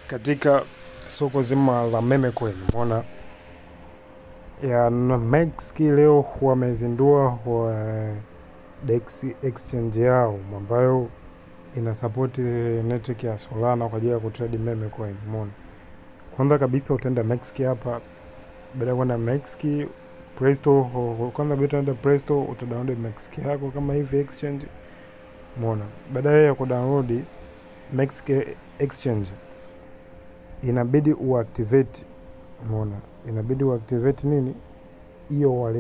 katika soko zima la meme coin. Umeona ya Mex leo wamezindua DEX exchange yao ambayo ina support network ya Solana kwa ajili ya kutrade meme coin. Umeona, kwanza kabisa utaenda Mex hapa. Baada ya kwenda Mex Play Store, kwanza utaenda Play Store, utadownload Mex yako kama hivi exchange. Umeona, baada ya kudownload Mex exchange inabidi uactivate. Umeona, inabidi uactivate nini hiyo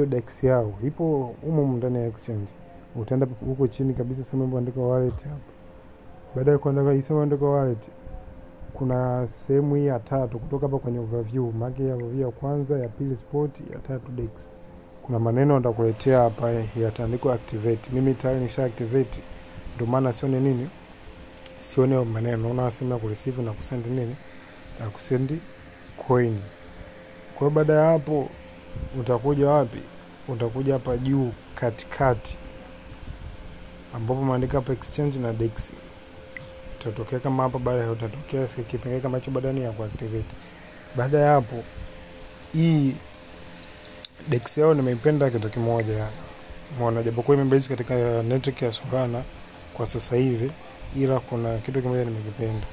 DEX yao ipo humo ndani ya exchange. Utaenda huko chini kabisa sema andika wallet hapa. Baada ya kuandika isema andika wallet, kuna sehemu hii ya tatu kutoka hapa kwenye overview, maki ya overview ya kwanza, ya pili spot, ya tatu DEX. Kuna maneno nitakuletea hapa yataandikwa activate. Mimi tayari nisha activate, ndio maana sione nini, sione maneno. Unaona sema ku receive na kusend nini, na kusend coin. Kwa baada ya hapo utakuja wapi? Utakuja hapa juu katikati ambapo maandika hapa exchange na DEX. Itatokea kama hapa, baada ya utatokea kipengele kama hicho baada ya kuactivate. Baada ya hapo hii DEX yao nimeipenda kitu kimoja. Umeona, japokuwa imebase katika network ya Solana kwa sasa hivi, ila kuna kitu kimoja nimekipenda.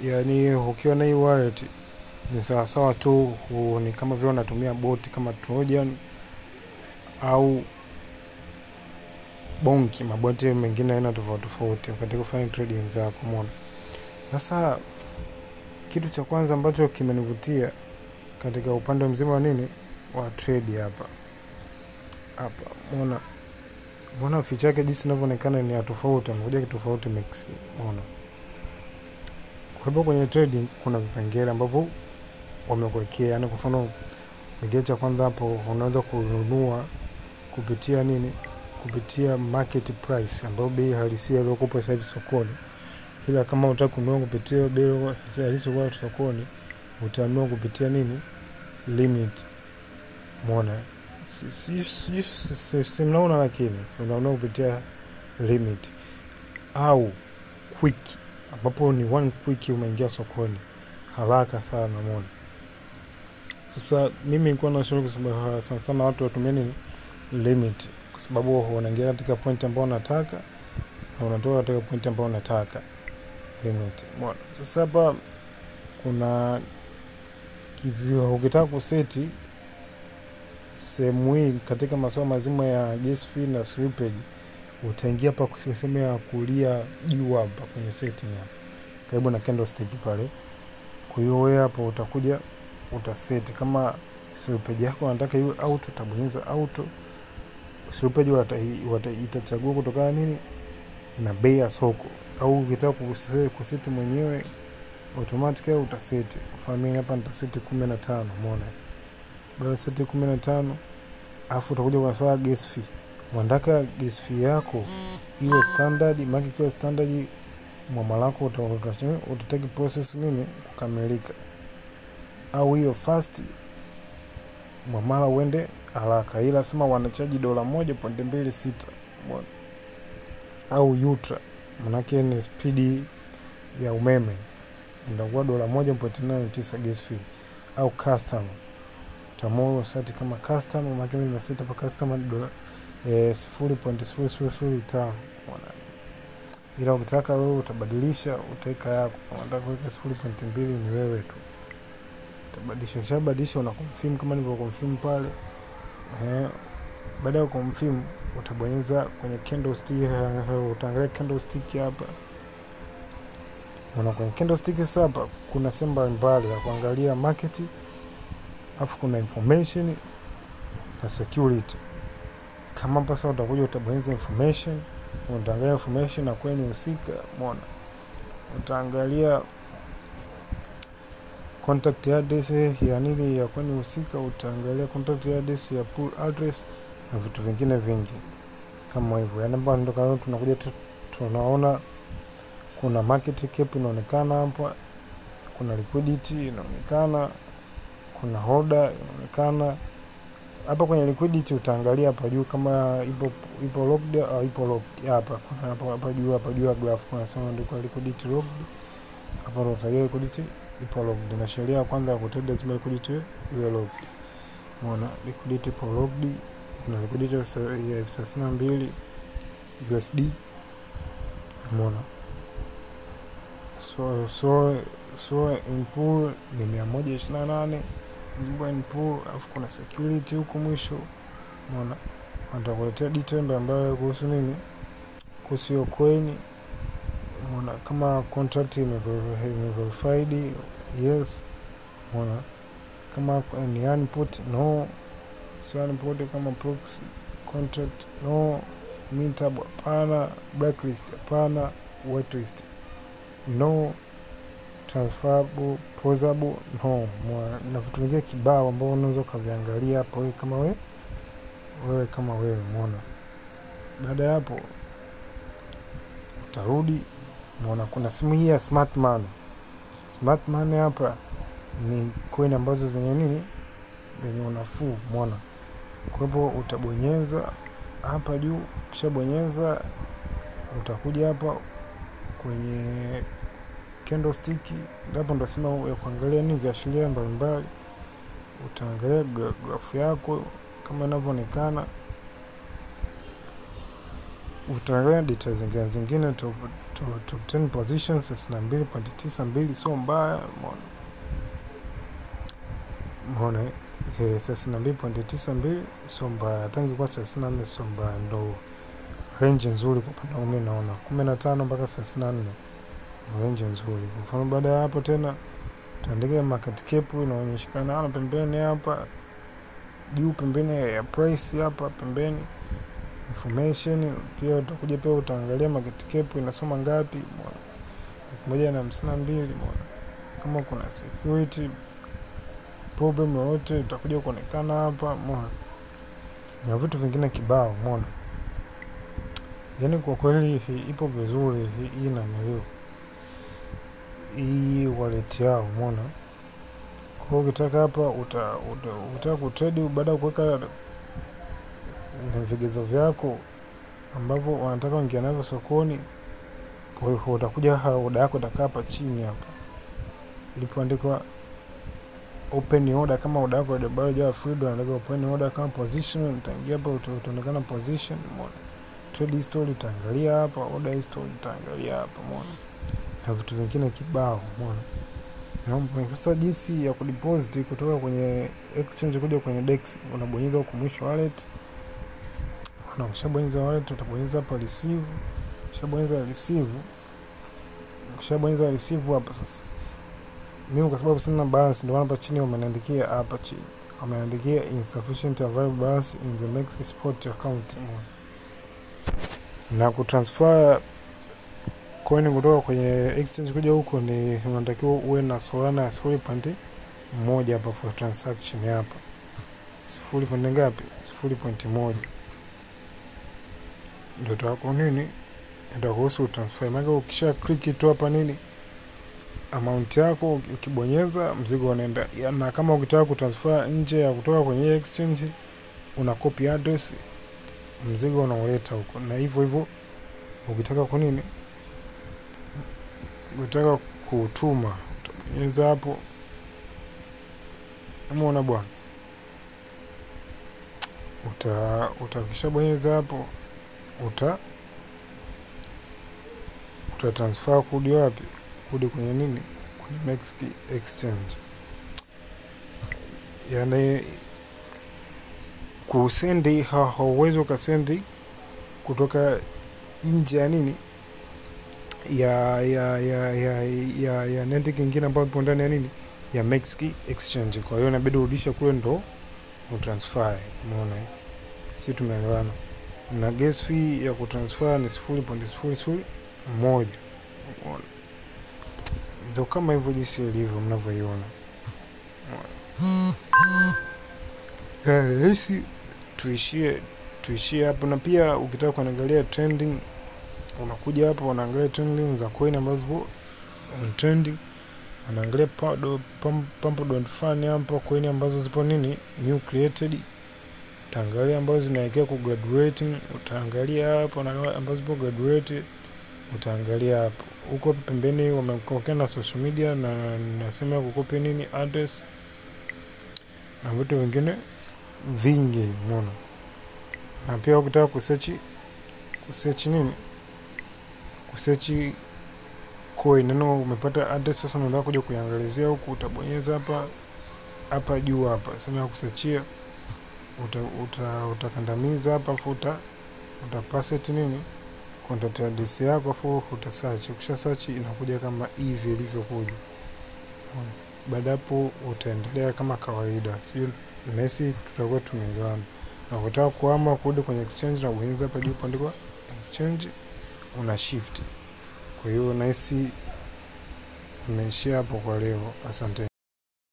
Yaani ukiwa na hii wallet ni sawa sawa tu, ni kama vile unatumia bot kama Trojan au Bonki, maboti mengine aina tofauti tofauti katika kufanya trading zako. Umeona, sasa kitu cha kwanza ambacho kimenivutia katika upande mzima wa nini wa trade hapa. Umeona feature yake jinsi inavyoonekana ni tofauti, amekuja kitofauti Mex. Umeona, kwa hivyo kwenye trading kuna vipengele ambavyo wamekuwekea. Yani kwa mfano kipengele cha kwanza hapo, unaweza kununua kupitia nini, kupitia market price, ambayo bei halisi iliyokuwa sasa hivi sokoni. Ila kama unataka kununua kupitia bei halisi kwa sokoni, utanunua kupitia nini, limit. Umeona, si mnaona, lakini unaona kupitia limit au quick, ambapo ni one quick umeingia sokoni haraka sana. Umeona, sasa mimi nilikuwa nashauri kwa sana watu watumie nini, limit, kwa sababu wanaingia katika point ambayo unataka na unatoka katika point ambayo unataka, limit. Umeona, sasa hapa kuna hivyo, ukitaka kuseti sehemu hii katika masuala mazima ya gas fee na slippage, utaingia hapa kwa sehemu ya kulia juu hapa kwenye setting hapa karibu na candlestick pale. Kwa hiyo wewe hapo utakuja utaseti kama slippage yako unataka iwe auto, utabonyeza auto. Slippage itachagua kutokana nini na bei ya soko, au ukitaka kuseti mwenyewe automatically utaseti. Kwa mimi hapa nitaseti 15. Umeona, baada seti 15, afu utakuja kwa swala gas fee. Unataka gas fee yako iwe standard, maki ikiwa standard, muamala wako utataki process nini kukamilika, au hiyo fast muamala uende haraka, ila sema wanachaji $1.26. Umeona, au ultra, manake ni speed ya umeme, ndio $1.89 gas fee, au custom tamoro sati kama custom, manake mimi naseta pa custom $0.0005. Ila ukitaka wewe utabadilisha, utaweka yako. Unataka kuweka 0.2 ni wewe tu utabadilisha. Ukishabadilisha una confirm kama nilivyo confirm pale. Baada ya confirm utabonyeza kwenye candlestick, utaangalia candlestick hapa. Kwenye candlestick hapa kuna symbol mbali ya kuangalia market, afu kuna information na security. Kama hapa sasa utakuja utabonyeza information, utaangalia information na kwenye husika. Umeona, utaangalia contact address ya nini ya kwenye husika, utaangalia contact address ya pool address na vitu vingine vingi kama hivyo. Yani hapa ndo kama tunakuja tunaona kuna market cap inaonekana hapa, kuna liquidity inaonekana, kuna holder inaonekana. Hapa kwenye liquidity utaangalia hapa juu kama ipo locked au ipo locked. Hapa kuna hapa juu ya graph kuna sema ndio liquidity locked hapa ndo utajua liquidity ipo locked, na sheria ya kwanza ya kutrade lazima liquidity iwe locked. Umeona, liquidity ipo locked na liquidity ya 32 USD. Umeona, so in pool ni 128 zimbo in pool, afu kuna security huko mwisho. Umeona, watakuletea detail ambayo kuhusu nini, kuhusu hiyo coin. Umeona, kama contract verified, yes. Umeona, kama ni input, no. So input kama proxy contract, no. Mintable hapana, blacklist hapana, whitelist no, transferable, pausable no. Na vitu vingine kibao ambao unaweza kuviangalia hapo wewe kama wewe. Umeona, baada ya hapo utarudi. Umeona, kuna simu hii ya smart money. Smart money hapa ni coin ambazo zenye nini, zenye unafuu. Umeona, kwa hivyo utabonyeza hapa juu, kisha bonyeza utakuja hapa kwenye candlestick, hapo ndo sema ya kuangalia ni viashiria mbalimbali. Utaangalia graph yako kama inavyoonekana, utaangalia details zingine top 10 positions 62.92 sio mbaya. Umeona, 62.92 sio mbaya, tangi kwa 64 sio mbaya, ndo range nzuri kwa upande wangu mimi naona 15 mpaka 34 range nzuri. Mfano, baada ya hapo tena utaandika market cap inaonyeshana hapa pembeni, hapa juu pembeni ya price, hapa pembeni information. Pia utakuja pia utaangalia market cap inasoma ngapi, 152. Umeona, kama kuna security problem yote utakuja kuonekana hapa. Umeona, na vitu vingine kibao. Umeona, yani kwa kweli ipo vizuri hii na nilio hii wallet yao. Umeona, kwa ukitaka hapa utaka kutrade, baada ya kuweka vigezo vyako ambavyo wanataka uingie navyo sokoni, utakuja oda yako itakaa hapa chini hapa ilipoandikwa open order. Kama oda yako bado haija filled, unaandika open order. Kama position utaingia hapa, utaonekana position. Umeona, trade history utaangalia hapa, order history utaangalia hapa. Umeona, na vitu vingine kibao. Umeona, sasa jinsi ya kudeposit kutoka kwenye exchange kuja kwenye DEX, unabonyeza huko mwisho wallet. Na ukishabonyeza wallet utabonyeza hapa receive. Ukishabonyeza receive hapa sasa, mimi kwa sababu sina balance ndio hapa chini wameniandikia hapa chini, wameniandikia insufficient available balance in the next spot account. Na kutransfer coin kutoka kwenye exchange kuja huko ni unatakiwa uwe na Solana ya 0.1 hapa for transaction hapa. 0. ngapi? 0.1 ndio tako nini, ndio kuhusu transfer. Maana ukisha click tu hapa nini amount yako, ukibonyeza mzigo unaenda. Na kama ukitaka kutransfer nje ya kutoka kwenye exchange, una copy address, mzigo unaoleta huko. Na hivyo ukitaka kwa nini, ukitaka kutuma utabonyeza hapo. Umeona bwana, utakishabonyeza hapo transfer kudi wapi, kudi kwenye nini, kwenye Mexico exchange. Yani kusendi hauwezi ukasendi kutoka nje ya nini ya network nyingine ambayo ipo ndani ya nini ya Mexico exchange. Kwa hiyo inabidi urudishe kule ndo utransfer. Umeona, sisi tumeelewana. Na gas fee ya kutransfer ni 0.001. Umeona, ndio kama hivyo jinsi ilivyo mnavyoiona. Hisi tuishie hapo. Na pia ukitaka kuangalia trending, unakuja hapo unaangalia trending za coin ambazo zipo trending. Unaangalia pump.fun hapo, coin ambazo zipo nini new created. Utaangalia ambazo zinaelekea ku graduating, utaangalia hapo. Na ambazo zipo graduated utaangalia hapo. huko pembeni wamekokea na social media na nasema kukopi nini address na vitu vingine vingi, umeona. Na pia ukitaka kusearch coin, neno umepata address sasa unataka kuja kuiangalizia huku, utabonyeza hapa juu hapa sema ya kusearchia, utakandamiza hapa futa, utapaste nini contact address yako, afu utasearch. Ukisha search inakuja kama hivi ilivyokuja. Baada hapo utaendelea kama kawaida. Sio nasi tutakuwa tumeelewana. Na ukitaka kuhama kurudi kwenye exchange, na bonyeza hapa juu pandikwa exchange, una shift. Kwa hiyo nasi nimeishia hapo kwa leo. Asante.